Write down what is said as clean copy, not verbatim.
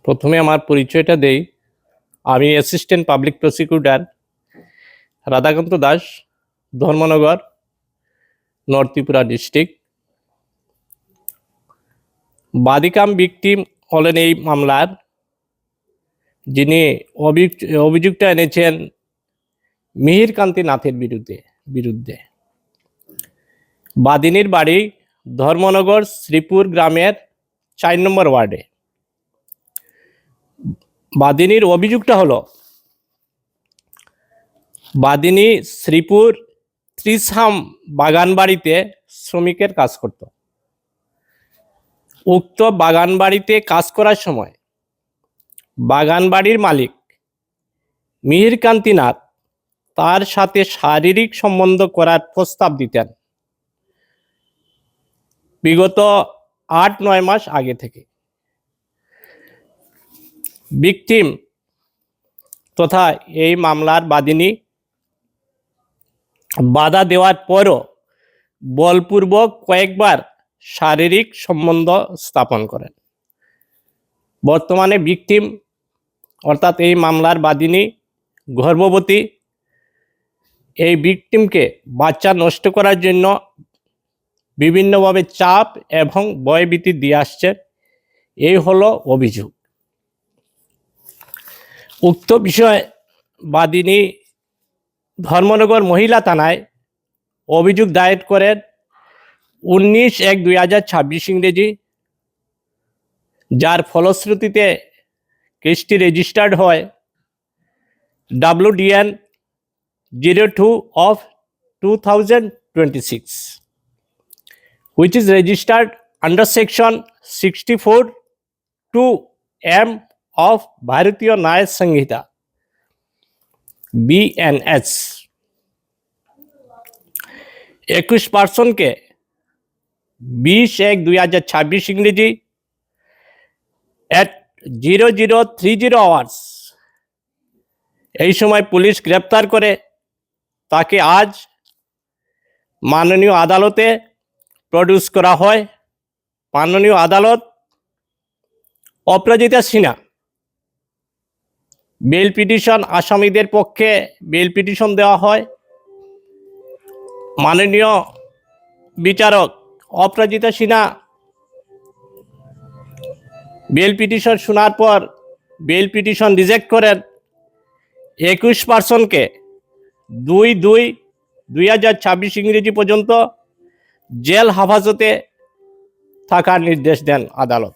প্রথমে আমার পরিচয়টা দেই। আমি assistant public prosecutor Radhakanta Das, Dharmanagar, north Tripura district. বাদী কাম ভিকটিম হলেন এই মামলার যিনি অভিযুক্ত এনেছেন মিহির কান্তি নাথের বিরুদ্ধে। বাদিনীর বাড়ি ধর্মনগর শ্রীপুর গ্রামের 4 নম্বর ওয়ার্ডে। বাদিনীর অভিযোগটা হলো বাদিনী শ্রীপুর ত্রিশাম বাগান বাড়িতে শ্রমিকের কাজ করত। উক্ত বাগান বাড়িতে কাজ করার সময় বাগান বাড়ির মালিক মিহির কান্তি নাথ তার সাথে শারীরিক সম্বন্ধ করার প্রস্তাব দিতেন বিগত 8-9 মাস আগে থেকে। ভিকটিম তথা এই মামলার বাদিনী বাধা দেওয়ার পরও বলপূর্বক কয়েকবার শারীরিক সম্বন্ধ স্থাপন করেন। বর্তমানে ভিকটিম অর্থাৎ এই মামলার বাদিনী গর্ভবতী। এই ভিকটিমকে বাচ্চা নষ্ট করার জন্য বিভিন্নভাবে চাপ এবং ভয়ভীতি দিয়ে আসছে, এই হলো অভিযোগ। উক্ত বিষয়ে বাদিনী ধর্মনগর মহিলা থানায় অভিযোগ দায়ের করেন 19/1/2026 ইংরেজি, যার ফলশ্রুতিতে কেসটি রেজিস্টার্ড হয় WDN 02/2026, which is registered under section 64(2)M of Bharatiya Nyaya Sanhita BNS। 21 পার্সনকে 20/1/2026 ইংরেজি at 0030 hours এই সময় পুলিশ গ্রেপ্তার করে তাকে আজ মাননীয় আদালতে প্রডিউস করা হয়। মাননীয় আদালত অপরাজিতা সিনহা বেল পিটিশন, আসামিদের পক্ষে বেল পিটিশন দেওয়া হয়। মাননীয় বিচারক অপরাজিতা সিনহা বেল পিটিশন শোনার পর বেল পিটিশন রিজেক্ট করেন। 21 পার্সনকে 2/2/2026 ইংরেজি পর্যন্ত জেল হেফাজতে থাকার নির্দেশ দেন আদালত।